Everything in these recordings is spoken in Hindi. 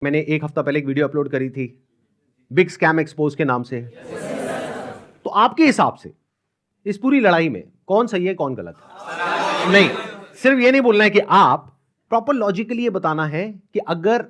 मैंने एक हफ्ता पहले एक वीडियो अपलोड करी थी बिग स्कैम एक्सपोज के नाम से। तो आपके हिसाब से इस पूरी लड़ाई में कौन सही है कौन गलत है? नहीं, सिर्फ ये नहीं बोलना है कि आप प्रॉपर लॉजिकली ये बताना है कि अगर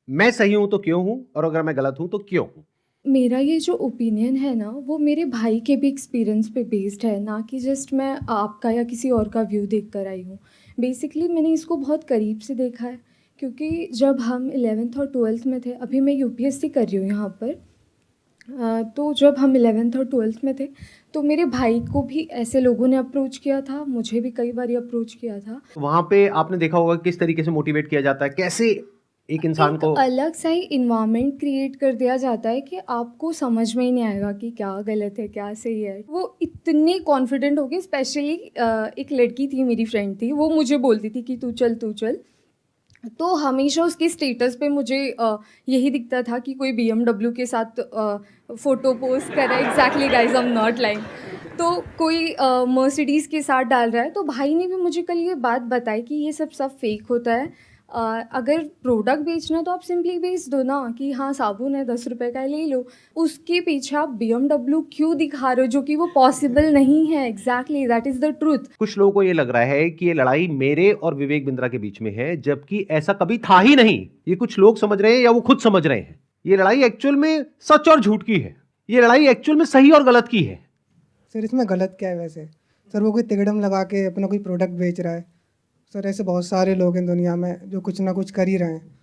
मैं सही हूं तो क्यों हूं और अगर मैं गलत हूं तो क्यों हूं। मेरा ये जो ओपिनियन है ना, वो मेरे भाई के भी एक्सपीरियंस पे बेस्ड है, ना कि जस्ट मैं आपका या किसी और का व्यू देख कर आई हूँ। बेसिकली मैंने इसको बहुत करीब से देखा है, क्योंकि जब हम 11th और 12th में थे, अभी मैं यूपीएससी कर रही हूँ यहाँ पर, तो जब हम 11th और 12th में थे तो मेरे भाई को भी ऐसे लोगों ने अप्रोच किया था, मुझे भी कई बार अप्रोच किया था। वहां पे आपने देखा होगा किस तरीके से मोटिवेट किया जाता है, कैसे एक इंसान एक को अलग सा ही इन्वायरमेंट क्रिएट कर दिया जाता है कि आपको समझ में ही नहीं आएगा कि क्या गलत है क्या सही है। वो इतने कॉन्फिडेंट हो गए, स्पेशली एक लड़की थी, मेरी फ्रेंड थी, वो मुझे बोलती थी कि तू चल तू चल। तो हमेशा उसके स्टेटस पे मुझे यही दिखता था कि कोई BMW के साथ फ़ोटो पोस्ट कर रहा है। Exactly guys, I am not lying. तो कोई मर्सिडीज़ के साथ डाल रहा है। तो भाई ने भी मुझे कल ये बात बताई कि ये सब फेक होता है। अगर प्रोडक्ट बेचना तो आप सिंपली बेच दो ना, कि हाँ साबुन है 10 रुपये का, ले लो। उसके पीछे आप BMW क्यों दिखा रहे हो, जो कि वो पॉसिबल नहीं है। Exactly, that is the truth. कुछ लोगों को ये लग रहा है कि ये लड़ाई मेरे और विवेक बिंद्रा के बीच में है, जबकि ऐसा कभी था ही नहीं। ये कुछ लोग समझ रहे हैं या वो खुद समझ रहे हैं। ये लड़ाई एक्चुअल में सच और झूठ की है। ये लड़ाई एक्चुअल में सही और गलत की है। सर इसमें गलत क्या है वैसे? सर वो कोई तिकड़म लगा के अपना कोई प्रोडक्ट बेच रहा है। सर ऐसे बहुत सारे लोग हैं दुनिया में जो कुछ ना कुछ कर ही रहे हैं,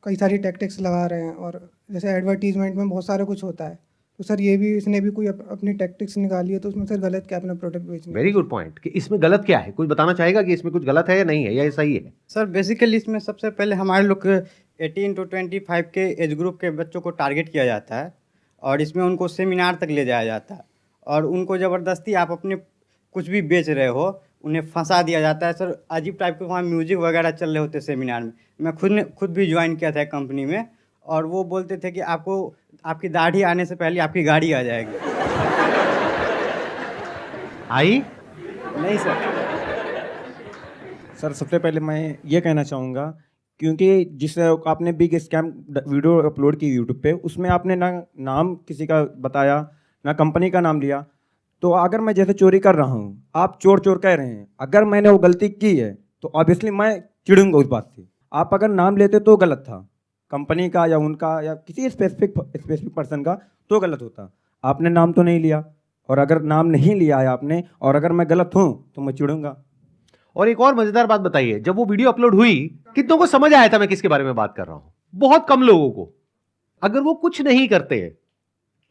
कई सारी टैक्टिक्स लगा रहे हैं। और जैसे एडवर्टीजमेंट में बहुत सारा कुछ होता है, तो सर ये भी इसने भी कोई अपनी टैक्टिक्स निकाली है, तो उसमें सर गलत क्या अपना प्रोडक्ट बेचने वेरी गुड पॉइंट कि इसमें गलत क्या है। कुछ बताना चाहेगा कि इसमें कुछ गलत है या नहीं है या ये सही है? सर बेसिकली इसमें सबसे पहले हमारे लोग 18 to 25 के एज ग्रुप के बच्चों को टारगेट किया जाता है और इसमें उनको सेमिनार तक ले जाया जाता है और उनको ज़बरदस्ती आप अपने कुछ भी बेच रहे हो उन्हें फंसा दिया जाता है। सर अजीब टाइप के वहाँ म्यूजिक वगैरह चल रहे होते सेमिनार में। मैं खुद भी ज्वाइन किया था एक कंपनी में और वो बोलते थे कि आपको आपकी दाढ़ी आने से पहले आपकी गाड़ी आ जाएगी। आई नहीं सर। सर सबसे पहले मैं ये कहना चाहूँगा, क्योंकि जिस आपने बिग स्कैम वीडियो अपलोड की यूट्यूब पे, उसमें आपने ना नाम किसी का बताया ना कंपनी का नाम लिया। तो अगर मैं जैसे चोरी कर रहा हूँ, आप चोर चोर कह रहे हैं, अगर मैंने वो गलती की है तो ऑब्वियसली मैं चिढ़ूंगा उस बात से। आप अगर नाम लेते तो गलत था, कंपनी का या उनका या किसी स्पेसिफिक पर्सन का, तो गलत होता। आपने नाम तो नहीं लिया, और अगर नाम नहीं लिया है आपने और अगर मैं गलत हूँ तो मैं चिढ़ूंगा। और एक और मजेदार बात बताइए, जब वो वीडियो अपलोड हुई कितनों को समझ आया था मैं किसके बारे में बात कर रहा हूं? बहुत कम लोगों को। अगर वो कुछ नहीं करते,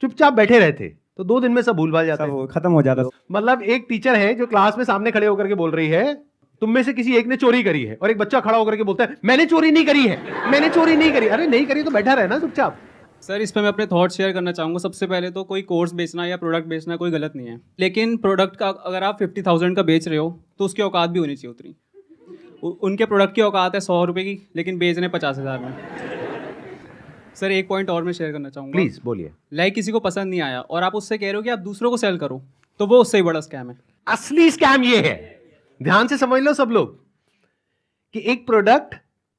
चुपचाप बैठे रहते, तो 2 दिन में सब भूल भाल जाते। सब खत्म हो जाता। मतलब एक टीचर है जो क्लास में सामने खड़े होकर के बोल रही है तुम में से किसी एक ने चोरी करी है, और एक बच्चा खड़ा होकर के बोलता है मैंने चोरी नहीं करी है, मैंने चोरी नहीं करी। अरे नहीं करी तो बैठा रहना चुपचाप। सर इस पर मैं अपने थॉट शेयर करना चाहूँगा। सबसे पहले तो कोई कोर्स बेचना या प्रोडक्ट बेचना कोई गलत नहीं है, लेकिन प्रोडक्ट का अगर आप 50,000 का बेच रहे हो तो उसकी औकात भी होनी चाहिए उतनी। उनके प्रोडक्ट की औकात है 100 रुपये की, लेकिन बेच रहे हैं 50,000 में। सर एक पॉइंट और मैं शेयर करना चाहूँगा। प्लीज बोलिए। लाइक किसी को पसंद नहीं आया और आप उससे कह रहे हो कि आप दूसरों को सेल करो, तो वो उससे ही बड़ा स्कैम है। असली स्कैम ये है, ध्यान से समझ लो सब लोग, कि एक प्रोडक्ट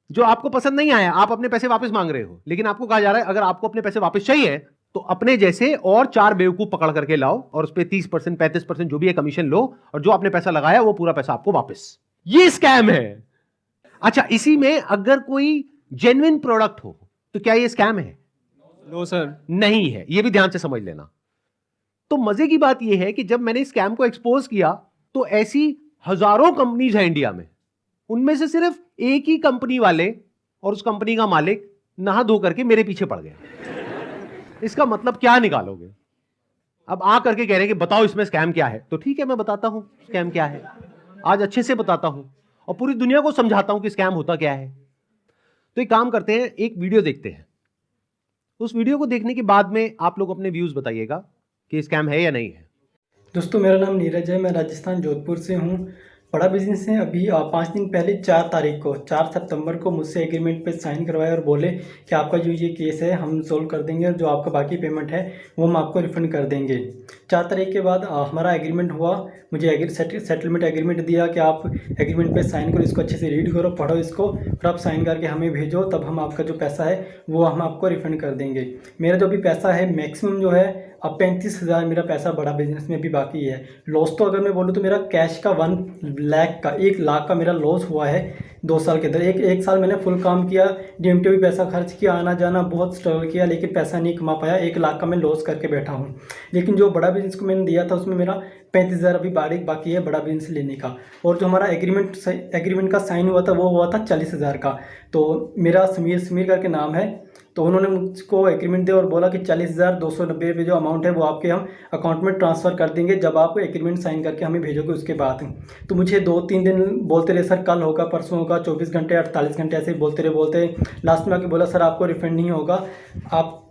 जो आपको पसंद नहीं आया, आप अपने पैसे वापस मांग रहे हो, लेकिन आपको कहा जा रहा है अगर आपको अपने पैसे वापस चाहिए तो अपने जैसे और 4 बेवकूफ पकड़ करके लाओ और उस पर 30% 35% जो भी है कमीशन लो, और जो आपने पैसा लगाया वो पूरा पैसा आपको वापस। ये स्कैम है। अच्छा, इसी में अगर कोई जेन्युइन प्रोडक्ट हो तो क्या ये स्कैम है? नो सर, नहीं है। ये भी ध्यान से समझ लेना। तो मजे की बात यह है कि जब मैंने स्कैम को एक्सपोज किया तो ऐसी हजारों कंपनीज हैं इंडिया में, उनमें से सिर्फ एक ही कंपनी वाले और उस कंपनी का मालिक नहा धो करके मेरे पीछे पड़ गया। इसका मतलब क्या निकालोगे? अब आ करके कह रहे हैं कि बताओ इसमें स्कैम क्या है। तो ठीक है, मैं बताता हूं स्कैम क्या है। आज अच्छे से बताता हूं और पूरी दुनिया को समझाता हूं कि स्कैम होता क्या है। तो एक काम करते हैं, एक वीडियो देखते हैं। उस वीडियो को देखने के बाद में आप लोग अपने व्यूज बताइएगा कि स्कैम है या नहीं है। दोस्तों मेरा नाम नीरज है, मैं राजस्थान जोधपुर से हूँ। बड़ा बिजनेस है। अभी 5 दिन पहले 4 सितंबर को मुझसे एग्रीमेंट पे साइन करवाए और बोले कि आपका जो ये केस है हम सोल्व कर देंगे और जो आपका बाकी पेमेंट है वो हम आपको रिफ़ंड कर देंगे। 4 तारीख के बाद हमारा एग्रीमेंट हुआ। मुझे सेटलमेंट एग्रीमेंट दिया कि आप एग्रीमेंट पे साइन करो, इसको अच्छे से रीड करो, पढ़ो इसको, फिर आप साइन करके हमें भेजो, तब हम आपका जो पैसा है वो हम आपको रिफ़ंड कर देंगे। मेरा जो भी पैसा है मैक्सिमम जो है अब 35,000 मेरा पैसा बड़ा बिजनेस में भी बाकी है। लॉस तो अगर मैं बोलूँ तो मेरा कैश का 1 लाख का मेरा लॉस हुआ है 2 साल के अंदर। एक साल मैंने फुल काम किया, DMT भी पैसा खर्च किया, आना जाना बहुत स्ट्रगल किया, लेकिन पैसा नहीं कमा पाया। 1 लाख का मैं लॉस करके बैठा हूँ। लेकिन जो बड़ा बिजनेस को मैंने दिया था उसमें मेरा 35,000 अभी बाकी है बड़ा बिजनेस लेने का। और जो हमारा एग्रीमेंट का साइन हुआ था वो हुआ था 40,000 का। तो मेरा समीर करके नाम है, तो उन्होंने मुझको एग्रीमेंट दिया और बोला कि 40,290 रुपये जो अमाउंट है वो आपके हम अकाउंट में ट्रांसफ़र कर देंगे जब आप एग्रीमेंट साइन करके हमें भेजोगे उसके बाद। तो मुझे 2-3 दिन बोलते रहे सर कल होगा, परसों होगा, 24 घंटे 48 घंटे ऐसे ही बोलते लास्ट में आके बोला सर आपको रिफ़ंड नहीं होगा, आप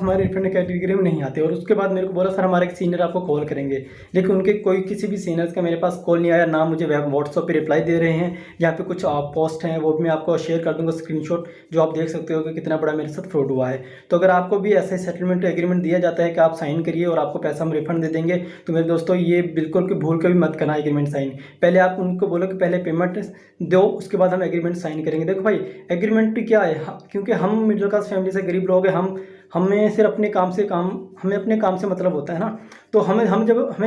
हमारे रिफंड कैटेगरी में नहीं आते। और उसके बाद मेरे को बोला सर हमारे सीनियर आपको कॉल करेंगे, लेकिन उनके किसी भी सीनियर्स का मेरे पास कॉल नहीं आया, ना मुझे व्हाट्सएप पे रिप्लाई दे रहे हैं। यहाँ पे कुछ पोस्ट हैं वो भी मैं आपको शेयर कर दूंगा स्क्रीनशॉट, जो आप देख सकते हो कि कितना बड़ा मेरे साथ फ्रॉड हुआ है। तो अगर आपको भी ऐसे सेटलमेंट एग्रीमेंट दिया जाता है कि आप साइन करिए और आपको पैसा हम रिफंड दे देंगे, तो मेरे दोस्तों ये बिल्कुल भी भूल कर भी मत करना एग्रीमेंट साइन। पहले आप उनको बोलो कि पहले पेमेंट दो, उसके बाद हम एग्रीमेंट साइन करेंगे। देखो भाई एग्रीमेंट क्या है, क्योंकि हम मिडिल क्लास फैमिली से गरीब लोग हैं, हमें सिर्फ अपने काम से मतलब होता है ना। तो हमें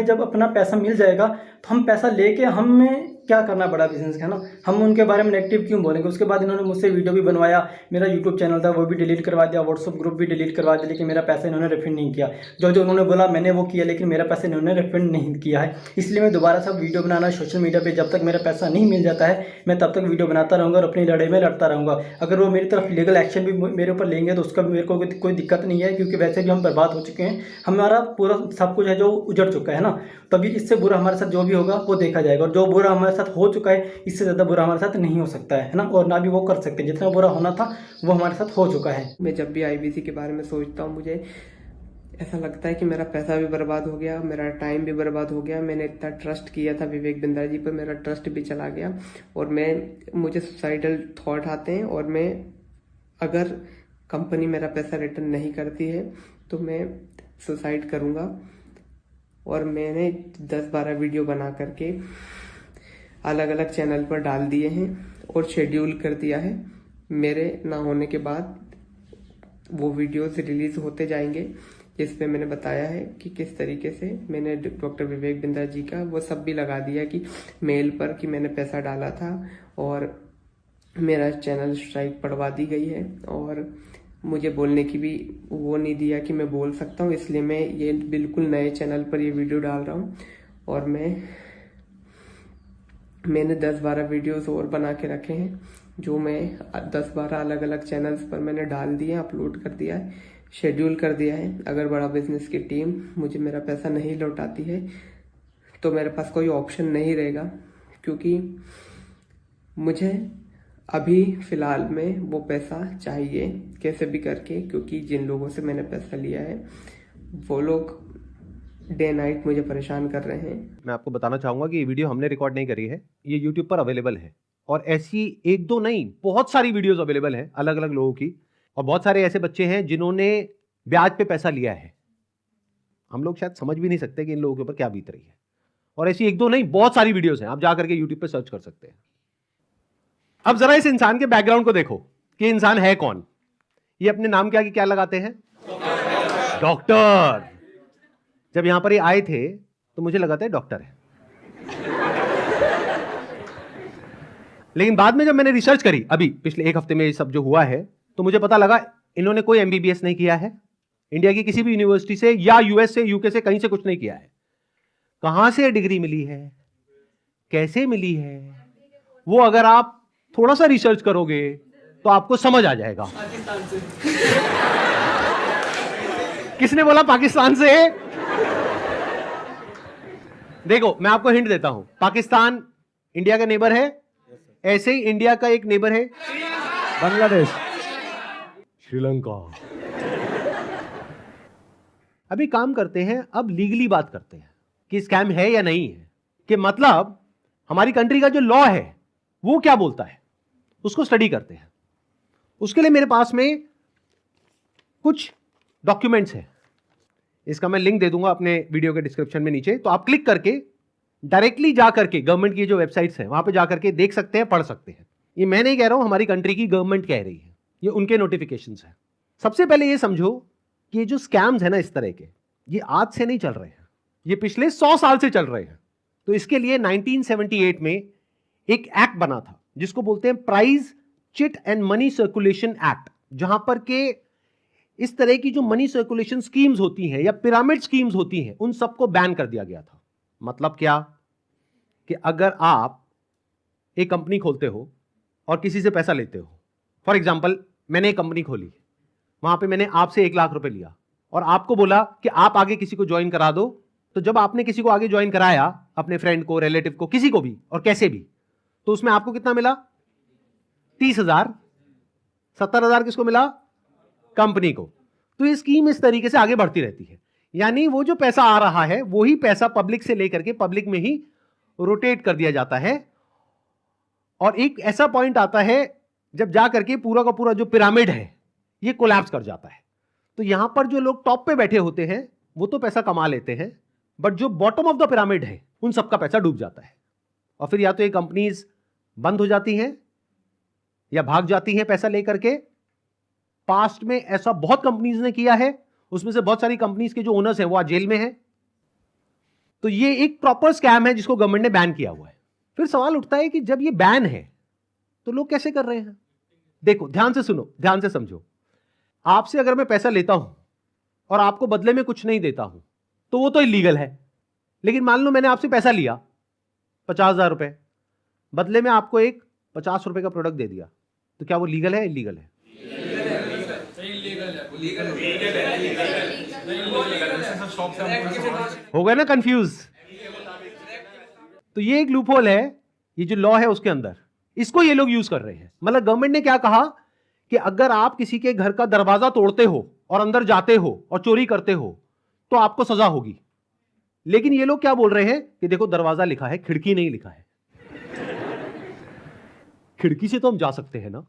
जब अपना पैसा मिल जाएगा तो हम पैसा लेके हमें क्या करना बड़ा बिजनेस है ना, हम उनके बारे में नेगेटिव क्यों बोलेंगे। उसके बाद इन्होंने मुझसे वीडियो भी बनवाया, मेरा यूट्यूब चैनल था वो भी डिलीट करवा दिया, व्हाट्सअप ग्रुप भी डिलीट करवा दिया, लेकिन मेरा पैसा इन्होंने रिफंड नहीं किया। जो उन्होंने बोला मैंने वो किया, लेकिन मेरा पैसा इन्होंने रिफंड नहीं किया है। इसलिए मैं दोबारा सब वीडियो बनाना सोशल मीडिया पर, जब तक मेरा पैसा नहीं मिल जाता है मैं तब तक वीडियो बनाता रहूँगा और अपनी लड़ाई में लड़ता रहूँगा। अगर वो मेरी तरफ लीगल एक्शन भी मेरे ऊपर लेंगे तो उसका भी मेरे को कोई दिक्कत नहीं है, क्योंकि वैसे भी हम बर्बाद हो चुके हैं, हमारा पूरा सब कुछ है जो उजड़ चुका है ना। तभी इससे बुरा हमारे साथ जो भी होगा वो देखा जाएगा, और जो बुरा हमारे साथ हो चुका है इससे ज़्यादा बुरा हमारे साथ नहीं हो सकता है ना, और ना भी वो कर सकते। जितना बुरा होना था वो हमारे साथ हो चुका है। मैं जब भी IBC के बारे में सोचता हूँ मुझे ऐसा लगता है कि मेरा पैसा भी बर्बाद हो गया, मेरा टाइम भी बर्बाद हो गया। मैंने इतना ट्रस्ट किया था विवेक बिंद्रा जी पर, मेरा ट्रस्ट भी चला गया और मुझे सुसाइडल थॉट आते हैं। और मैं अगर कंपनी मेरा पैसा रिटर्न नहीं करती है तो मैं सुसाइड करूँगा। और मैंने 10-12 वीडियो बना करके अलग अलग चैनल पर डाल दिए हैं और शेड्यूल कर दिया है। मेरे ना होने के बाद वो वीडियोस रिलीज होते जाएंगे, जिसपे मैंने बताया है कि किस तरीके से मैंने डॉक्टर विवेक बिंद्रा जी का वो सब भी लगा दिया कि मेल पर कि मैंने पैसा डाला था, और मेरा चैनल स्ट्राइक पड़वा दी गई है। और मुझे बोलने की भी वो नहीं दिया कि मैं बोल सकता हूँ, इसलिए मैं ये बिल्कुल नए चैनल पर ये वीडियो डाल रहा हूँ। और मैंने 10-12 वीडियोस और बना के रखे हैं, जो मैं 10-12 अलग अलग चैनल्स पर मैंने डाल दिए, अपलोड कर दिया है, शेड्यूल कर दिया है। अगर बड़ा बिजनेस की टीम मुझे मेरा पैसा नहीं लौटाती है तो मेरे पास कोई ऑप्शन नहीं रहेगा, क्योंकि मुझे अभी फ़िलहाल में वो पैसा चाहिए कैसे भी करके, क्योंकि जिन लोगों से मैंने पैसा लिया है वो लोग डे नाइट मुझे परेशान कर रहे हैं। मैं आपको बताना चाहूँगा कि ये वीडियो हमने रिकॉर्ड नहीं करी है, ये यूट्यूब पर अवेलेबल है, और ऐसी 1-2 नहीं बहुत सारी वीडियोस अवेलेबल हैं अलग अलग लोगों की। और बहुत सारे ऐसे बच्चे हैं जिन्होंने ब्याज पे पैसा लिया है, हम लोग शायद समझ भी नहीं सकते कि इन लोगों के ऊपर क्या बीत रही है। और ऐसी 1-2 नहीं बहुत सारी वीडियोस हैं, आप जा करके यूट्यूब पे सर्च कर सकते हैं। अब जरा इस इंसान के बैकग्राउंड को देखो कि इंसान है कौन। ये अपने नाम क्या लगाते हैं, डॉक्टर। जब यहां पर ये आए थे तो मुझे लगा था डॉक्टर है, लेकिन बाद में जब मैंने रिसर्च करी अभी पिछले 1 हफ्ते में ये सब जो हुआ है, तो मुझे पता लगा इन्होंने कोई MBBS नहीं किया है इंडिया की किसी भी यूनिवर्सिटी से, या US से, UK से, कहीं से कुछ नहीं किया है। कहां से डिग्री मिली है, कैसे मिली है, वो अगर आप थोड़ा सा रिसर्च करोगे तो आपको समझ आ जाएगा। किसने बोला पाकिस्तान से? देखो मैं आपको हिंट देता हूं, पाकिस्तान इंडिया का नेबर है, ऐसे ही इंडिया का एक नेबर है बांग्लादेश, श्रीलंका। अभी काम करते हैं, अब लीगली बात करते हैं कि स्कैम है या नहीं है, कि मतलब हमारी कंट्री का जो लॉ है वो क्या बोलता है, उसको स्टडी करते हैं। उसके लिए मेरे पास में कुछ डॉक्यूमेंट्स हैं, इसका मैं लिंक दे दूंगा अपने वीडियो के डिस्क्रिप्शन में नीचे, तो आप क्लिक करके डायरेक्टली जा करके गवर्नमेंट की जो वेबसाइट्स हैं वहां पे जा करके देख सकते हैं, पढ़ सकते हैं। ये मैं नहीं कह रहा हूं, हमारी कंट्री की गवर्नमेंट कह रही है, ये उनके नोटिफिकेशंस हैं। सबसे पहले ये समझो कि ये जो स्कैम्स है ना इस तरह के, ये आज से नहीं चल रहे हैं, ये पिछले 100 साल से चल रहे हैं। तो इसके लिए 1978 में एक एक्ट बना था जिसको बोलते हैं prize chit and money circulation act, जहां पर के इस तरह की जो मनी सर्कुलेशन स्कीम्स होती हैं या पिरामिड स्कीम्स होती हैं उन सबको बैन कर दिया गया था। मतलब क्या कि अगर आप एक कंपनी खोलते हो और किसी से पैसा लेते हो, फॉर एग्जांपल मैंने एक कंपनी खोली, वहां पे मैंने आपसे 1 लाख रुपए लिया और आपको बोला कि आप आगे किसी को ज्वाइन करा दो, तो जब आपने किसी को आगे ज्वाइन कराया, अपने फ्रेंड को, रिलेटिव को, किसी को भी और कैसे भी, तो उसमें आपको कितना मिला? 30,000। 70,000 किसको मिला? कंपनी को। तो ये स्कीम इस तरीके से आगे बढ़ती रहती है, यानी वो जो पैसा आ रहा है वही पैसा पब्लिक से लेकर के पब्लिक में ही रोटेट कर दिया जाता है। और एक ऐसा पॉइंट आता है जब जाकर के पूरा का पूरा जो पिरामिड है ये कोलैप्स कर जाता है। तो यहां पर जो लोग टॉप पे बैठे होते हैं वो तो पैसा कमा लेते हैं, बट जो बॉटम ऑफ द पिरामिड है उन सबका पैसा डूब जाता है। और फिर या तो ये कंपनीज बंद हो जाती हैं या भाग जाती हैं पैसा लेकर के। पास्ट में ऐसा बहुत कंपनीज ने किया है, उसमें से बहुत सारी कंपनीज के जो ओनर्स हैं वो आज जेल में हैं। तो ये एक प्रॉपर स्कैम है जिसको गवर्नमेंट ने बैन किया हुआ है। फिर सवाल उठता है कि जब ये बैन है तो लोग कैसे कर रहे हैं? देखो, ध्यान से सुनो, ध्यान से समझो। आपसे अगर मैं पैसा लेता हूं और आपको बदले में कुछ नहीं देता हूं तो वो तो इलीगल है। लेकिन मान लो मैंने आपसे पैसा लिया 50,000 रुपए, बदले में आपको एक 50 रुपए का प्रोडक्ट दे दिया, तो क्या वो लीगल है? इलीगल है? हो गया ना कंफ्यूज? तो ये एक लूपहोल है, ये जो लॉ है उसके अंदर, इसको ये लोग यूज कर रहे हैं। मतलब गवर्नमेंट ने क्या कहा कि अगर आप किसी के घर का दरवाजा तोड़ते हो और अंदर जाते हो और चोरी करते हो तो आपको सजा होगी। लेकिन ये लोग क्या बोल रहे हैं कि देखो दरवाजा लिखा है, खिड़की नहीं लिखा है। खिड़की से तो हम जा सकते हैं ना।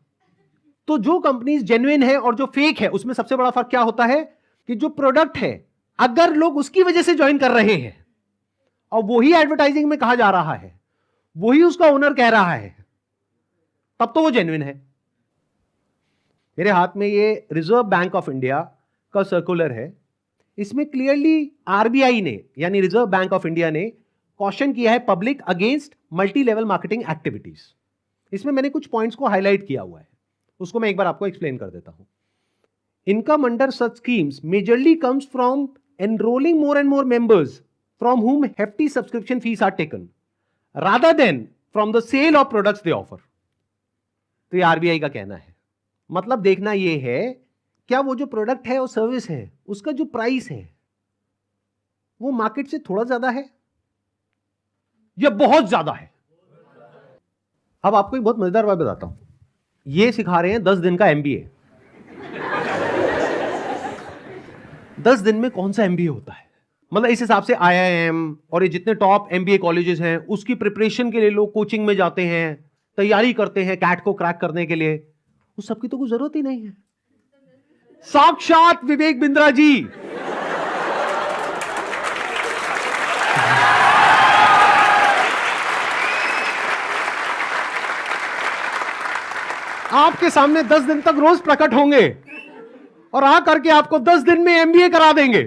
तो जो कंपनीज जेन्युइन है और जो फेक है उसमें सबसे बड़ा फर्क क्या होता है कि जो प्रोडक्ट है अगर लोग उसकी वजह से ज्वाइन कर रहे हैं और वही एडवर्टाइजिंग में कहा जा रहा है, वही उसका ओनर कह रहा है, तब तो वो जेन्युइन है। मेरे हाथ में ये रिजर्व बैंक ऑफ इंडिया का सर्कुलर है। इसमें क्लियरली आरबीआई ने यानी रिजर्व बैंक ऑफ इंडिया ने कॉशन किया है public against multi level marketing activities. इसमें मैंने कुछ पॉइंट्स को हाईलाइट किया हुआ है, उसको मैं एक बार आपको एक्सप्लेन कर देता हूं। Income under such schemes majorly comes from enrolling more and more members from whom hefty subscription fees are taken rather than from the sale of products they offer। तो ये आरबीआई का कहना है। मतलब देखना ये है क्या वो जो प्रोडक्ट है और सर्विस है उसका जो प्राइस है वो मार्केट से थोड़ा ज्यादा है या बहुत ज्यादा है। अब आपको एक बहुत मजेदार बात बताता हूं। ये सिखा रहे हैं 10 दिन का एमबीए। 10 दिन में कौन सा एमबीए होता है? मतलब इस हिसाब से आईआईएम और ये जितने टॉप एमबीए कॉलेजेस हैं उसकी प्रिपरेशन के लिए लोग कोचिंग में जाते हैं, तैयारी करते हैं कैट को क्रैक करने के लिए, उस सबकी तो कोई जरूरत ही नहीं है। साक्षात विवेक बिंद्रा जी आपके सामने 10 दिन तक रोज प्रकट होंगे और आ करके आपको 10 दिन में एमबीए करा देंगे।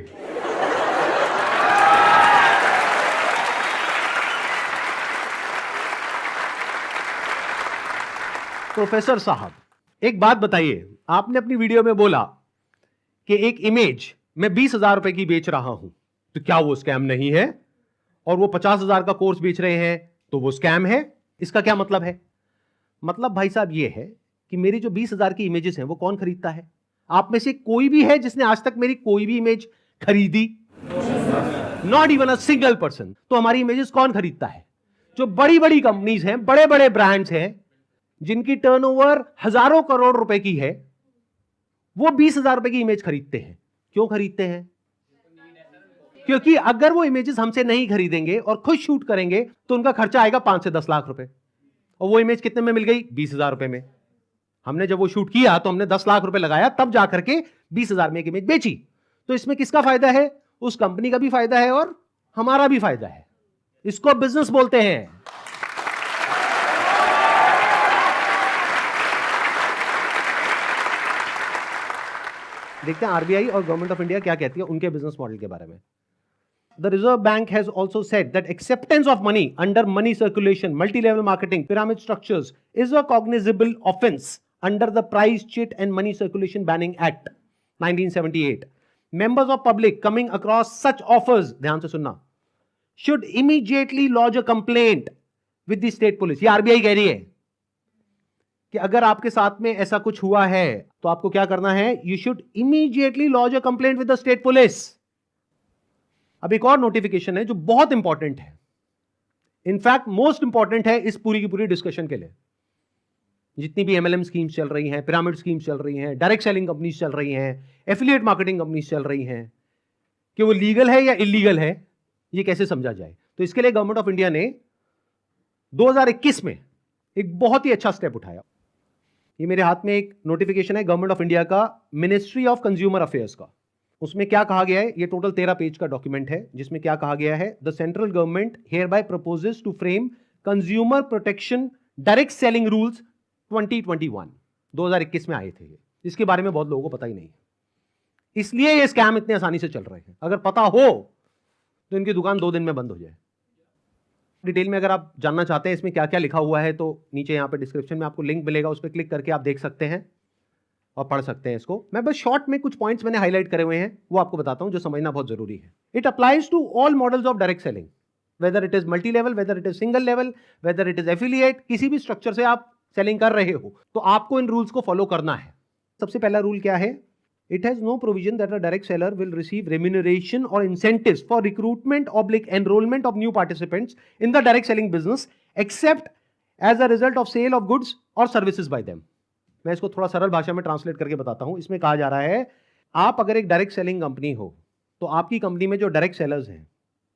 प्रोफेसर साहब एक बात बताइए, आपने अपनी वीडियो में बोला कि एक इमेज मैं 20,000 रुपए की बेच रहा हूं, तो क्या वो स्कैम नहीं है? और वो 50,000 का कोर्स बेच रहे हैं तो वो स्कैम है? इसका क्या मतलब है? मतलब भाई साहब ये है कि मेरी जो 20,000 की इमेजेस हैं वो कौन खरीदता है? आप में से कोई भी है जिसने आज तक मेरी कोई भी इमेज खरीदी? Not even a single person. तो हमारी इमेजेस कौन खरीदता है? जो बड़ी बड़ी कंपनीज हैं, बड़े बड़े ब्रांड्स हैं जिनकी टर्नओवर हजारों करोड़ रुपए की है, वो 20,000 रुपए की इमेज खरीदते हैं। क्यों खरीदते हैं? क्योंकि अगर वो इमेजेस हमसे नहीं खरीदेंगे और खुद शूट करेंगे तो उनका खर्चा आएगा 5 से 10 लाख रुपए, और वो इमेज कितने में मिल गई? 20,000 रुपए में। हमने जब वो शूट किया तो हमने 10 लाख रुपए लगाया, तब जाकर के 20,000 में एक इमेज बेची। तो इसमें किसका फायदा है? उस कंपनी का भी फायदा है और हमारा भी फायदा है। इसको बिजनेस बोलते हैं। देखते हैं आरबीआई और गवर्नमेंट ऑफ इंडिया क्या कहती है उनके बिजनेस मॉडल के बारे में। The Reserve Bank has also said that acceptance of money under money circulation, multi-level marketing, pyramid structures is a cognizable offense under the Price Cheat and Money Circulation Banning Act 1978. Members of public coming across such offers, ध्यान से सुनना, should immediately lodge a complaint with the state police. ये आरबीआई कह रही है कि अगर आपके साथ में ऐसा कुछ हुआ है तो आपको क्या करना है? You should immediately lodge a complaint with the state police. अब एक और नोटिफिकेशन है जो बहुत इंपॉर्टेंट है, इनफैक्ट मोस्ट इंपॉर्टेंट है इस पूरी की पूरी डिस्कशन के लिए। जितनी भी एमएलएम स्कीम्स चल रही हैं, पिरामिड स्कीम्स चल रही हैं, डायरेक्ट सेलिंग कंपनीज चल रही हैं, एफिलिएट मार्केटिंग कंपनीज चल रही हैं, कि वो लीगल है या इलीगल है, ये कैसे समझा जाए। तो इसके लिए गवर्नमेंट ऑफ इंडिया ने 2021 में एक बहुत ही अच्छा स्टेप उठाया। ये मेरे हाथ में एक नोटिफिकेशन है गवर्नमेंट ऑफ इंडिया का, मिनिस्ट्री ऑफ कंज्यूमर अफेयर्स का। उसमें क्या कहा गया है? ये टोटल 13 पेज का डॉक्यूमेंट है, जिसमें क्या कहा गया है? The central government hereby proposes to frame consumer protection direct selling rules 2021। 2021 में आए थे ये। इसके बारे में बहुत लोगों को पता ही नहीं है, इसलिए ये स्कैम इतने आसानी से चल रहे हैं। अगर पता हो तो इनकी दुकान 2 दिन में बंद हो जाए। डिटेल में अगर आप जानना चाहते हैं इसमें क्या क्या लिखा हुआ है तो नीचे यहाँ पे डिस्क्रिप्शन में आपको लिंक मिलेगा, उस पर क्लिक करके आप देख सकते हैं और पढ़ सकते हैं इसको। मैं बस शॉर्ट में कुछ पॉइंट्स मैंने हाईलाइट करे हुए हैं, वो आपको बताता हूं जो समझना बहुत जरूरी है। It applies to all models of direct selling, whether it is multi level, whether it is single level, whether it is affiliate, किसी भी स्ट्रक्चर से आप सेलिंग कर रहे हो तो आपको इन रूल्स को फॉलो करना है। सबसे पहला रूल क्या है? It has no provision that a direct seller will receive remuneration और incentives for recruitment oblique enrolment of new participants in the direct selling business except as a result of sale of goods और सर्विसेज बाय देम। मैं इसको थोड़ा सरल भाषा में ट्रांसलेट करके बताता हूं। इसमें कहा जा रहा है, आप अगर एक डायरेक्ट सेलिंग कंपनी हो तो आपकी कंपनी में जो डायरेक्ट सेलर्स हैं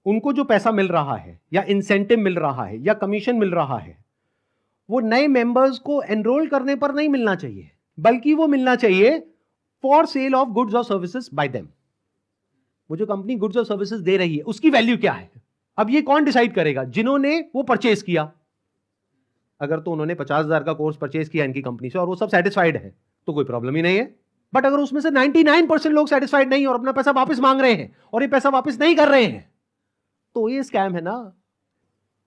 उनको जो पैसा मिल रहा है या इंसेंटिव मिल रहा है या कमीशन मिल रहा है, वो नए मेंबर्स को एनरोल करने पर नहीं मिलना चाहिए, बल्कि वो मिलना चाहिए फॉर सेल ऑफ गुड्स और सर्विसेज बाय देम। वो जो कंपनी गुड्स और सर्विसेज दे रही है उसकी वैल्यू क्या है? अब ये कौन डिसाइड करेगा? जिन्होंने वो परचेज किया। अगर तो उन्होंने 50,000 का कोर्स परचेज किया इनकी कंपनी से और वो सब सेटिस्फाइड है तो कोई प्रॉब्लम ही नहीं है। बट अगर उसमें से 99% लोग सेटिस्फाइड नहीं और अपना पैसा वापस मांग रहे हैं और ये पैसा वापस नहीं कर रहे हैं तो ये स्कैम है ना।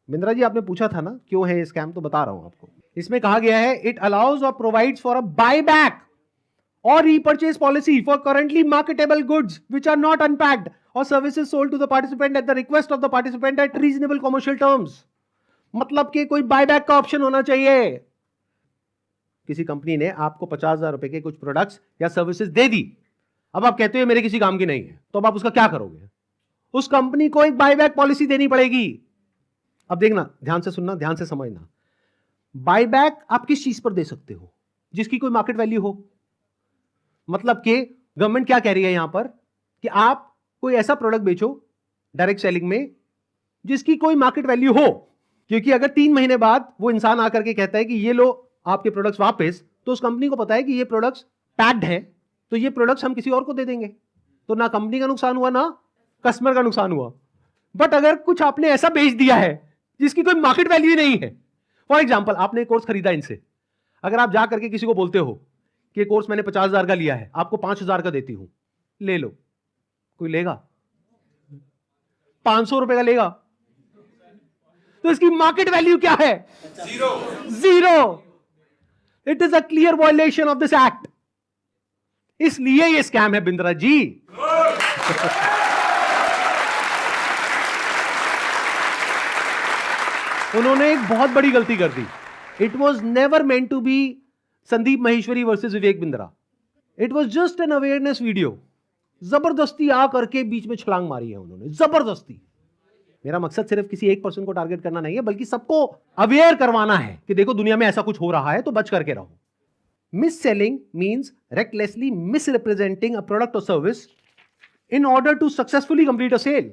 बिंद्रा जी आपने पूछा था ना क्यों है ये स्कैम, तो बता रहा हूं आपको। इसमें कहा गया है, इट अलाउज और provides for a buy back और repurchase policy for currently marketable goods which are not unpacked और services sold to the participant at the request of the participant at reasonable commercial terms. मतलब कि कोई बायबैक का ऑप्शन होना चाहिए। किसी कंपनी ने आपको 50,000 रुपए के कुछ प्रोडक्ट्स या सर्विसेज दे दी, अब आप कहते हो मेरे किसी काम की नहीं है, तो अब आप उसका क्या करोगे? उस कंपनी को एक बायबैक पॉलिसी देनी पड़ेगी। अब देखना, ध्यान से सुनना, ध्यान से समझना। बायबैक आप किस चीज पर दे सकते हो? जिसकी कोई मार्केट वैल्यू हो। मतलब कि गवर्नमेंट क्या कह रही है यहां पर कि आप कोई ऐसा प्रोडक्ट बेचो डायरेक्ट सेलिंग में जिसकी कोई मार्केट वैल्यू हो, क्योंकि अगर 3 महीने बाद वो इंसान आकर के कहता है कि ये लो आपके प्रोडक्ट्स वापस, तो उस कंपनी को पता है कि ये प्रोडक्ट्स पैक्ड हैं, तो ये प्रोडक्ट्स हम किसी और को दे देंगे, तो ना कंपनी का नुकसान हुआ ना कस्टमर का नुकसान हुआ। बट अगर कुछ आपने ऐसा बेच दिया है जिसकी कोई मार्केट वैल्यू ही नहीं है, फॉर एग्जाम्पल आपने एक कोर्स खरीदा इनसे, अगर आप जा करके किसी को बोलते हो कि ये कोर्स मैंने 50,000 का लिया है, आपको 5,000 का देती हूं, ले लो, कोई लेगा? 500 रुपए का लेगा? तो इसकी मार्केट वैल्यू क्या है? Zero. It is a clear violation of this act. इसलिए ये स्कैम है बिंद्रा जी। उन्होंने एक बहुत बड़ी गलती कर दी। It was never meant to be Sandeep Maheshwari versus Vivek Bindra. It was just an awareness video. जबरदस्ती आकर के बीच में छलांग मारी है उन्होंने, जबरदस्ती। मेरा मकसद सिर्फ किसी एक पर्सन को टारगेट करना नहीं है, बल्कि सबको अवेयर करवाना है कि देखो दुनिया में ऐसा कुछ हो रहा है तो बच करके रहो। Mis selling means recklessly misrepresenting a product और service in order to successfully complete a sale.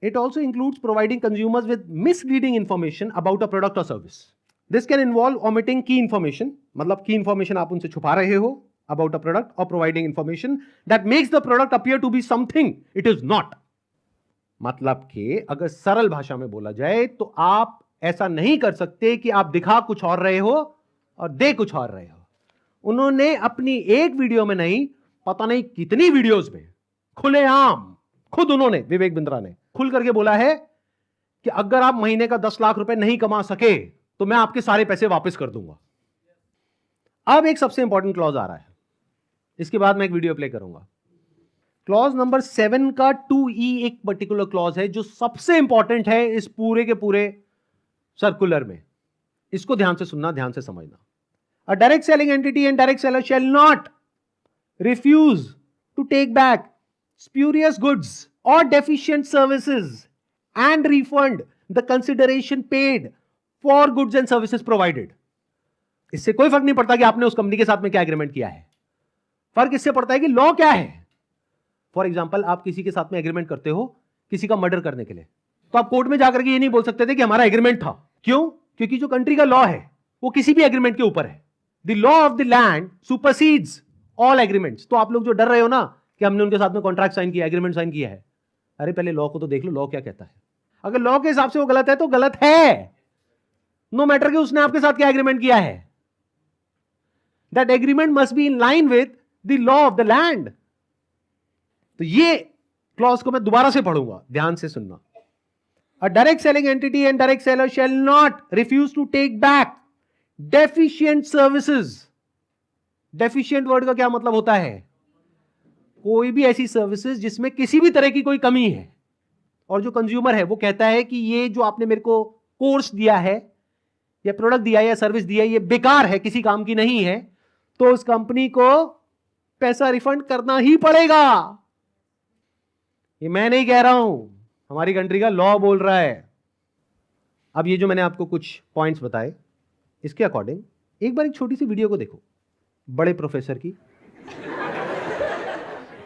It also includes providing consumers with misleading information about a product or service. This can involve omitting key information, मतलब key information आप उनसे छुपा रहे हो about a product, or providing information that makes the product appear to be something it is not. मतलब कि अगर सरल भाषा में बोला जाए तो आप ऐसा नहीं कर सकते कि आप दिखा कुछ और रहे हो और दे कुछ और रहे हो. उन्होंने अपनी एक वीडियो में नहीं, पता नहीं कितनी वीडियोस में खुलेआम खुद उन्होंने, विवेक बिंद्रा ने खुल करके बोला है कि अगर आप महीने का 10 लाख रुपए नहीं कमा सके तो मैं आपके सारे पैसे वापस कर दूंगा. अब एक सबसे इंपॉर्टेंट क्लॉज आ रहा है, इसके बाद मैं एक वीडियो प्ले करूंगा. क्लॉज नंबर 7 का 2E एक पर्टिकुलर क्लॉज है जो सबसे इंपॉर्टेंट है इस पूरे के पूरे सर्कुलर में. इसको ध्यान से सुनना, ध्यान से समझना. A direct selling entity and direct seller shall not refuse to take back spurious goods or deficient services and refund the consideration paid for goods and services provided. इससे कोई फर्क नहीं पड़ता कि आपने उस कंपनी के साथ में क्या एग्रीमेंट किया है. फर्क इससे पड़ता है कि लॉ क्या है. फॉर एग्जाम्पल, आप किसी के साथ में एग्रीमेंट करते हो किसी का मर्डर करने के लिए, तो आप कोर्ट में जाकर के ये नहीं बोल सकते थे कि हमारा एग्रीमेंट था. क्यों? क्योंकि जो कंट्री का लॉ है वो किसी भी एग्रीमेंट के ऊपर है. The law of the land supersedes all agreements. तो आप लोग जो डर रहे हो ना कि हमने उनके साथ में कॉन्ट्रैक्ट साइन किया, एग्रीमेंट साइन किया है, अरे पहले लॉ को तो देख लो, लॉ क्या कहता है. अगर लॉ के हिसाब से वो गलत है तो गलत है, नो मैटर कि उसने आपके साथ क्या एग्रीमेंट किया है. That agreement must be in line with the law of the land. तो ये क्लॉज को मैं दोबारा से पढ़ूंगा, ध्यान से सुनना. A direct selling entity and direct seller shall not refuse to take back deficient services. Deficient word का क्या मतलब होता है? कोई भी ऐसी सर्विसेज जिसमें किसी भी तरह की कोई कमी है और जो कंज्यूमर है वो कहता है कि ये जो आपने मेरे को कोर्स दिया है या प्रोडक्ट दिया है या सर्विस दिया है ये बेकार है, किसी काम की नहीं है, तो उस कंपनी को पैसा रिफंड करना ही पड़ेगा. ये मैं नहीं कह रहा हूं, हमारी कंट्री का लॉ बोल रहा है. अब ये जो मैंने आपको कुछ पॉइंट्स बताए, इसके अकॉर्डिंग एक बार एक छोटी सी वीडियो को देखो बड़े प्रोफेसर की,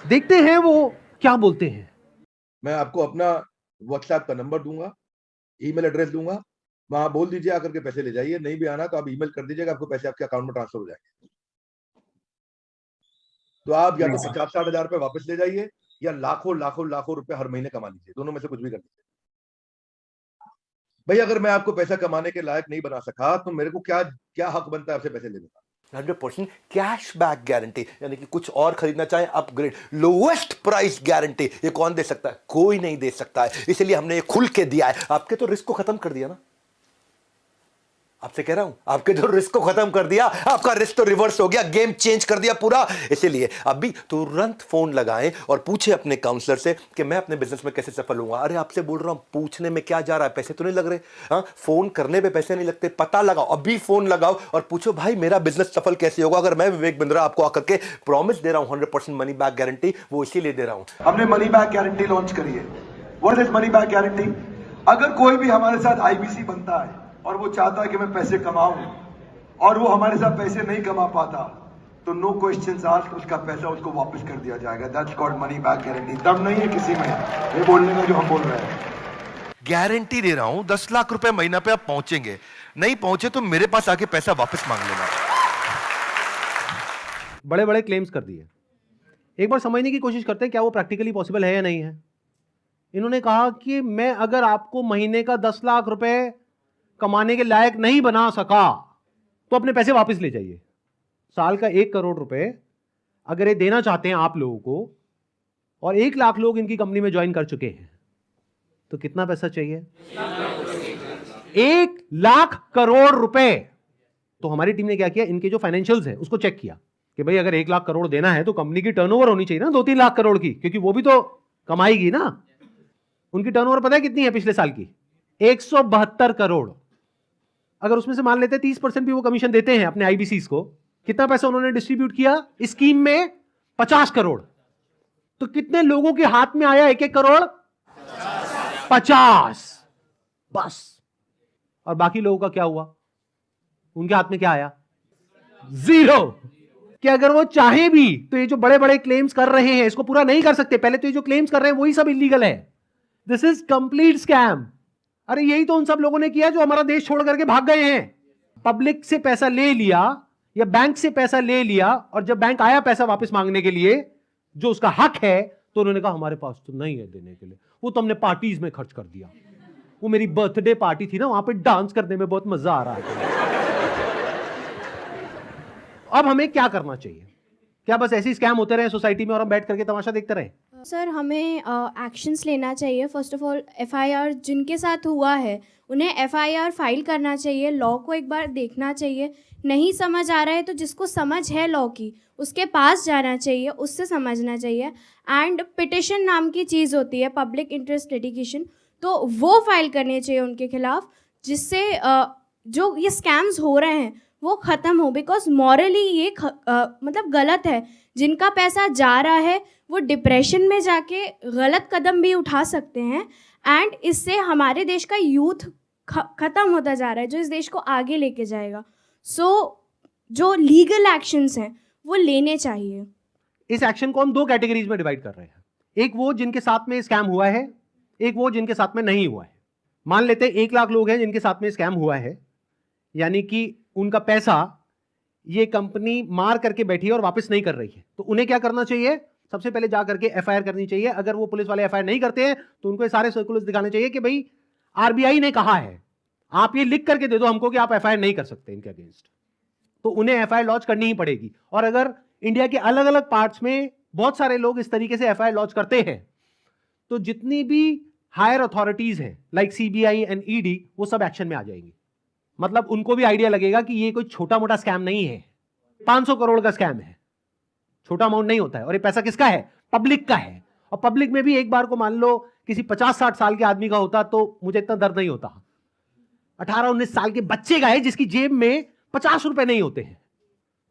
देखते हैं वो क्या बोलते हैं. मैं आपको अपना व्हाट्सएप का नंबर दूंगा, ईमेल एड्रेस दूंगा, वहां बोल दीजिए आकर के पैसे ले जाइए. नहीं भी आना तो आप ईमेल कर दीजिएगा, आपको पैसे आपके अकाउंट में ट्रांसफर हो जाएंगे. तो आप या तो 50-60 हजार रुपए वापस ले जाइए या लाखों लाखों लाखों रुपए हर महीने कमा लीजिए. दोनों में से कुछ भी कर लीजिए. भाई अगर मैं आपको पैसा कमाने के लायक नहीं बना सका तो मेरे को क्या हक बनता है आपसे पैसे लेने का. 100% कैश बैक गारंटी, यानी कि कुछ और खरीदना चाहे अपग्रेड, लोएस्ट प्राइस गारंटी. ये कौन दे सकता है? कोई नहीं दे सकता है. इसलिए हमने ये खुल के दिया है. आपके तो रिस्क को खत्म कर दिया ना. आपसे कह रहा हूं, आपके जो रिस्क को खत्म कर दिया, आपका रिस्क तो रिवर्स हो गया, गेम चेंज कर दिया पूरा. इसीलिए अभी तुरंत फोन लगाएं और पूछे अपने काउंसलर से कि मैं अपने बिजनेस में कैसे सफल होऊंगा. अरे आपसे बोल रहा हूं, पूछने में क्या जा रहा है, पैसे तो नहीं लग रहे. हाँ, फोन करने पे पैसे नहीं लगते. पता लगाओ, अभी फोन लगाओ और पूछो भाई मेरा बिजनेस सफल कैसे होगा. अगर मैं विवेक बिंद्रा आपको आकर के प्रॉमिस दे रहा हूं 100% मनी बैक गारंटी, वो इसीलिए दे रहा हूं. हमने मनी बैक गारंटी लॉन्च करी है. What is money back guarantee? अगर कोई भी हमारे साथ आईबीसी बनता है और वो चाहता है कि मैं पैसे कमाऊं और वो हमारे साथ पैसे नहीं कमा पाता, तो नो क्वेश्चंस आस्क्ड, उसका पैसा उसको वापस कर दिया जाएगा. That's called money back guarantee. दम नहीं है किसी में ये बोलने का जो हम बोल रहे हैं. गारंटी दे रहा हूं 10 लाख रुपए महीना पे आप पहुंचेंगे. नहीं पहुंचे तो मेरे पास आके पैसा वापस मांग लेना. बड़े बड़े क्लेम्स कर दिए. एक बार समझने की कोशिश करते हैं क्या वो प्रैक्टिकली पॉसिबल है या नहीं है. इन्होंने कहा कि मैं अगर आपको महीने का 10 लाख रुपए कमाने के लायक नहीं बना सका तो अपने पैसे वापस ले जाइए. साल का 1 करोड़ रुपए अगर ये देना चाहते हैं आप लोगों को और 1 लाख लोग इनकी कंपनी में ज्वाइन कर चुके हैं, तो कितना पैसा चाहिए? 1 लाख करोड़ रुपए. तो हमारी टीम ने क्या किया, इनके जो फाइनेंशियल्स है उसको चेक किया कि भाई अगर 1 लाख करोड़ देना है तो कंपनी की टर्नओवर होनी चाहिए ना 2-3 लाख करोड़ की, क्योंकि वो भी तो कमाएगी ना. उनकी टर्नओवर पता है कितनी है पिछले साल की? 172 करोड़. अगर उसमें से मान लेते 30% भी वो कमीशन देते हैं अपने आईबीसीज को, कितना पैसा उन्होंने डिस्ट्रीब्यूट किया स्कीम में? 50 करोड़. तो कितने लोगों के हाथ में आया 1-1 करोड़? 50 बस. और बाकी लोगों का क्या हुआ? उनके हाथ में क्या आया? 0. कि अगर वो चाहे भी तो ये जो बड़े बड़े क्लेम्स कर रहे हैं इसको पूरा नहीं कर सकते। पहले तो ये जो क्लेम्स कर रहे हैं वही सब इलीगल है। This is complete scam. अरे यही तो उन सब लोगों ने किया जो हमारा देश छोड़ करके भाग गए हैं। पब्लिक से पैसा ले लिया या बैंक से पैसा ले लिया, और जब बैंक आया पैसा वापस मांगने के लिए जो उसका हक है, तो उन्होंने कहा हमारे पास तो नहीं है देने के लिए, वो तो हमने पार्टीज में खर्च कर दिया। वो मेरी बर्थडे पार्टी थी ना, वहां पे डांस करने में बहुत मजा आ रहा है। अब हमें क्या करना चाहिए? क्या बस ऐसे ही स्कैम होते रहे सोसाइटी में और हम बैठ करके तमाशा देखते रहे? सर, हमें एक्शंस लेना चाहिए। फर्स्ट ऑफ ऑल एफआईआर जिनके साथ हुआ है उन्हें एफआईआर फाइल करना चाहिए। लॉ को एक बार देखना चाहिए। नहीं समझ आ रहा है तो जिसको समझ है लॉ की उसके पास जाना चाहिए, उससे समझना चाहिए। एंड पिटिशन नाम की चीज़ होती है, पब्लिक इंटरेस्ट लिटिगेशन, तो वो फाइल करनी चाहिए उनके खिलाफ, जिससे जो ये स्कैम्स हो रहे हैं वो ख़त्म हो। बिकॉज मॉरली ये मतलब गलत है। जिनका पैसा जा रहा है वो डिप्रेशन में जाके गलत कदम भी उठा सकते हैं। एंड इससे हमारे देश का यूथ ख़त्म होता जा रहा है, जो इस देश को आगे लेके जाएगा। सो जो लीगल एक्शंस हैं वो लेने चाहिए। इस एक्शन को हम दो कैटेगरीज में डिवाइड कर रहे हैं। एक वो जिनके साथ में स्कैम हुआ है, एक वो जिनके साथ में नहीं हुआ है। मान लेते हैं 1 लाख लोग हैं जिनके साथ में स्कैम हुआ है, यानी कि उनका पैसा ये कंपनी मार करके बैठी है और वापस नहीं कर रही है। तो उन्हें क्या करना चाहिए? सबसे पहले जा करके एफआईआर करनी चाहिए। अगर वो पुलिस वाले एफआईआर नहीं करते हैं तो उनको ये सारे सर्कुलर्स दिखाने चाहिए कि भाई आरबीआई ने कहा है, आप ये लिख करके दे दो हमको कि आप एफआईआर नहीं कर सकते इनके अगेंस्ट। तो उन्हें एफआईआर लॉन्च करनी ही पड़ेगी। और अगर इंडिया के अलग अलग पार्ट्स में बहुत सारे लोग इस तरीके से एफआईआर लॉन्च करते हैं, तो जितनी भी हायर अथॉरिटीज हैं लाइक सीबीआई एंड ईडी, वो सब एक्शन में आ जाएंगी। मतलब उनको भी आइडिया लगेगा कि ये कोई छोटा मोटा स्कैम नहीं है, 500 करोड़ का स्कैम है, छोटा अमाउंट नहीं होता है। और ये पैसा किसका है? पब्लिक का है। और पब्लिक में भी एक बार को मान लो किसी 50-60 साल के आदमी का होता तो मुझे इतना दर्द नहीं होता। 18-19 साल के बच्चे का है जिसकी जेब में 50 रुपए नहीं होते हैं।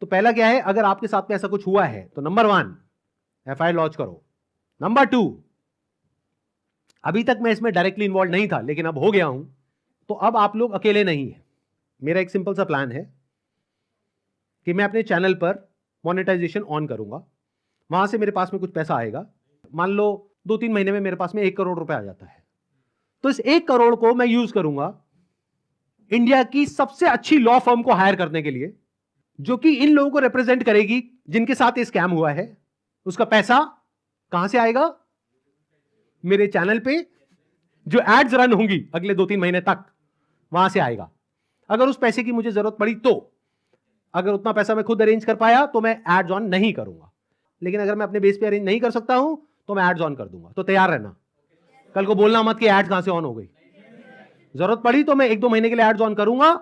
तो पहला क्या है, अगर आपके साथ में ऐसा कुछ हुआ है तो नंबर 1 एफआईआर लॉन्च करो। नंबर 2, अभी तक मैं इसमें डायरेक्टली इन्वॉल्व नहीं था लेकिन अब हो गया हूं, तो अब आप लोग अकेले नहीं है। मेरा एक सिंपल सा प्लान है कि मैं अपने चैनल पर मोनेटाइजेशन ऑन करूंगा। वहां से मेरे पास में कुछ पैसा आएगा। मान लो 2-3 महीने में मेरे पास में 1 करोड़ रुपए आ जाता है। तो इस 1 करोड़ को मैं यूज करूंगा इंडिया की सबसे अच्छी लॉ फर्म को हायर करने के लिए, जो कि इन लोगों को रिप्रेजेंट करेगी जिनके साथ ये स्कैम हुआ है। उसका पैसा कहां से आएगा? मेरे चैनल पे जो एड्स रन होंगी अगले 2-3 महीने तक, वहां से आएगा। अगर उस पैसे की मुझे जरूरत पड़ी तो, अगर उतना पैसा मैं खुद अरेंज कर पाया तो मैं एड्स ऑन नहीं करूंगा। लेकिन अगर मैं अपने बेस पे अरेंज नहीं कर सकता हूं तो मैं एड्स ऑन कर दूंगा। तो तैयार रहना, कल को बोलना मत कि एड्स कहां से ऑन हो गई। जरूरत पड़ी तो मैं 1-2 महीने के लिए एड्स ऑन करूंगा,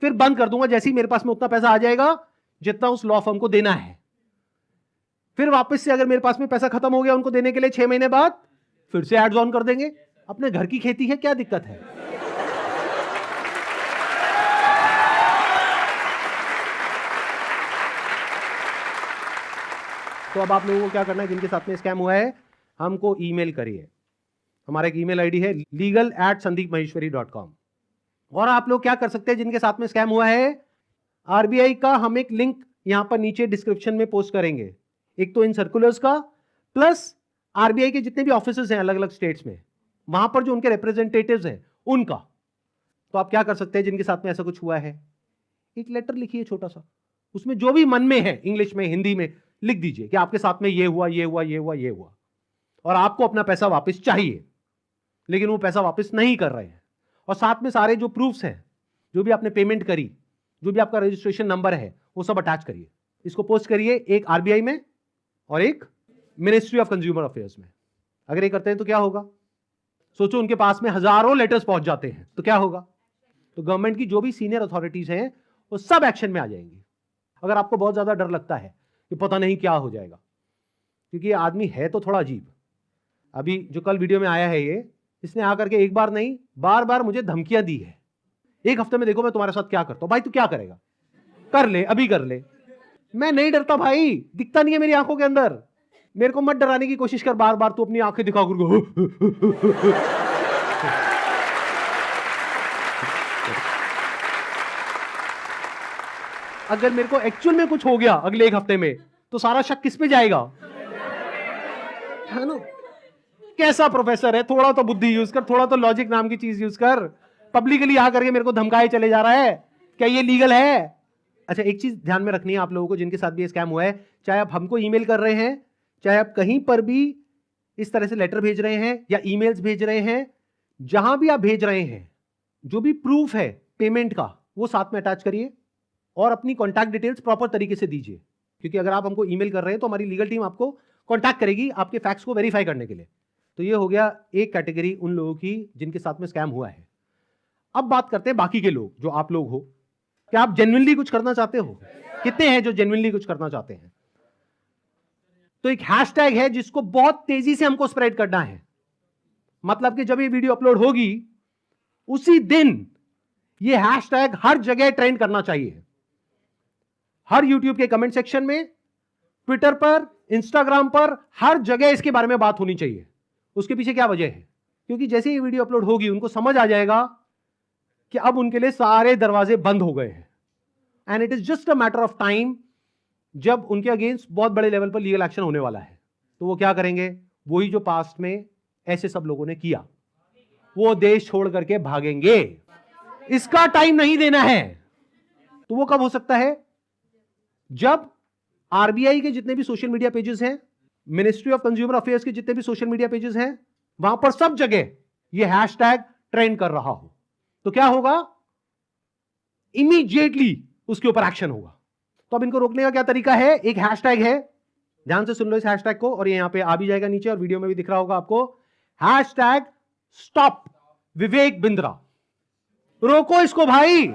फिर बंद कर दूंगा जैसे ही मेरे पास में उतना पैसा आ जाएगा जितना उस लॉ फर्म को देना है। फिर वापस से अगर मेरे पास में पैसा खत्म हो गया उनको देने के लिए 6 महीने बाद, फिर से एड्स ऑन कर देंगे। अपने घर की खेती है, क्या दिक्कत है? तो अब आप लोगों को क्या करना है, जिनके साथ में स्कैम हुआ है हमको ईमेल करिए। हमारा एक ईमेल आईडी है legal@sandeepmaheshwari.com। और आप लोग क्या कर सकते हैं, जिनके साथ में स्कैम हुआ है, आरबीआई का हम एक लिंक यहां पर नीचे डिस्क्रिप्शन में पोस्ट करेंगे। एक तो इन सर्कुलर्स का, प्लस आरबीआई के जितने भी ऑफिसेज हैं अलग अलग स्टेट्स में, वहां पर जो उनके रिप्रेजेंटेटिव्स हैं उनका। तो आप क्या कर सकते हैं, जिनके साथ में ऐसा कुछ हुआ है, एक लेटर लिखिए छोटा सा, उसमें जो भी मन में है इंग्लिश में हिंदी में लिख दीजिए कि आपके साथ में ये हुआ, ये हुआ, ये हुआ, ये हुआ, और आपको अपना पैसा वापस चाहिए, लेकिन वो पैसा वापस नहीं कर रहे हैं। और साथ में सारे जो प्रूफ्स हैं, जो भी आपने पेमेंट करी, जो भी आपका रजिस्ट्रेशन नंबर है, वो सब अटैच करिए। इसको पोस्ट करिए, एक आरबीआई में और एक मिनिस्ट्री ऑफ कंज्यूमर अफेयर्स में। अगर ये करते हैं तो क्या होगा, सोचो उनके पास में हजारों लेटर्स पहुंच जाते हैं तो क्या होगा। तो गवर्नमेंट की जो भी सीनियर अथॉरिटीज हैं वो सब एक्शन में आ जाएंगी। अगर आपको बहुत ज्यादा डर लगता है कि पता नहीं क्या हो जाएगा, क्योंकि ये आदमी है तो थोड़ा अजीब। अभी जो कल वीडियो में आया है ये, इसने आकर के एक बार नहीं बार बार मुझे धमकियां दी है, 1 हफ्ते में देखो मैं तुम्हारे साथ क्या करता हूं। भाई तू क्या करेगा, कर ले, अभी कर ले। मैं नहीं डरता भाई, दिखता नहीं है मेरी आंखों के अंदर। मेरे को मत डराने की कोशिश कर बार बार, तू अपनी आंखें दिखा कर। अगर मेरे को एक्चुअल में कुछ हो गया अगले 1 हफ्ते में, तो सारा शक किस पे जाएगा? है ना? कैसा प्रोफेसर है, थोड़ा तो बुद्धि यूज कर, थोड़ा तो लॉजिक नाम की चीज यूज कर। पब्लिकली आ करके मेरे को धमकाए चले जा रहा है, क्या ये लीगल है? अच्छा, एक चीज ध्यान में रखनी है आप लोगों को जिनके साथ भी ये स्कैम हुआ है, चाहे आप हमको ईमेल कर रहे हैं, चाहे आप कहीं पर भी इस तरह से लेटर भेज रहे हैं या ईमेल्स भेज रहे हैं, जहां भी आप भेज रहे हैं, जो भी प्रूफ है पेमेंट का वो साथ में अटैच करिए और अपनी कॉन्टैक्ट डिटेल्स प्रॉपर तरीके से दीजिए, क्योंकि अगर आप हमको ईमेल कर रहे हैं तो हमारी लीगल टीम आपको कॉन्टैक्ट करेगी आपके फैक्ट्स को वेरीफाई करने के लिए। तो ये हो गया एक कैटेगरी उन लोगों की जिनके साथ में स्कैम हुआ है। अब बात करते हैं बाकी के लोग, जो आप लोग हो। क्या आप जेन्युइनली कुछ करना चाहते हो? कितने हैं जो जेन्युइनली कुछ करना चाहते हैं? तो एक हैशटैग है जिसको बहुत तेजी से हमको स्प्रेड करना है। मतलब कि जब ये वीडियो अपलोड होगी उसी दिन ये हैशटैग हर जगह ट्रेंड करना चाहिए। हर यूट्यूब के कमेंट सेक्शन में, ट्विटर पर, इंस्टाग्राम पर, हर जगह इसके बारे में बात होनी चाहिए। उसके पीछे क्या वजह है? क्योंकि जैसे ये वीडियो अपलोड होगी उनको समझ आ जाएगा कि अब उनके लिए सारे दरवाजे बंद हो गए हैं, and it is just a matter of time जब उनके अगेंस्ट बहुत बड़े लेवल पर लीगल एक्शन होने वाला है। तो वो क्या करेंगे? वही जो पास्ट में ऐसे सब लोगों ने किया, वो देश छोड़ करके भागेंगे। इसका टाइम नहीं देना है। तो वो कब हो सकता है? जब आरबीआई के जितने भी सोशल मीडिया पेजेस हैं, मिनिस्ट्री ऑफ कंज्यूमर अफेयर्स के जितने भी सोशल मीडिया पेजेस हैं, वहां पर सब जगह ये हैशटैग ट्रेंड कर रहा हो, तो क्या होगा? इमीडिएटली उसके ऊपर एक्शन होगा। तो अब इनको रोकने का क्या तरीका है? एक हैशटैग है, ध्यान से सुन लो इस हैशटैग को, और ये यहां पे आ भी जाएगा नीचे और वीडियो में भी दिख रहा होगा आपको। Hashtag stop Vivek Bindra. रोको इसको भाई।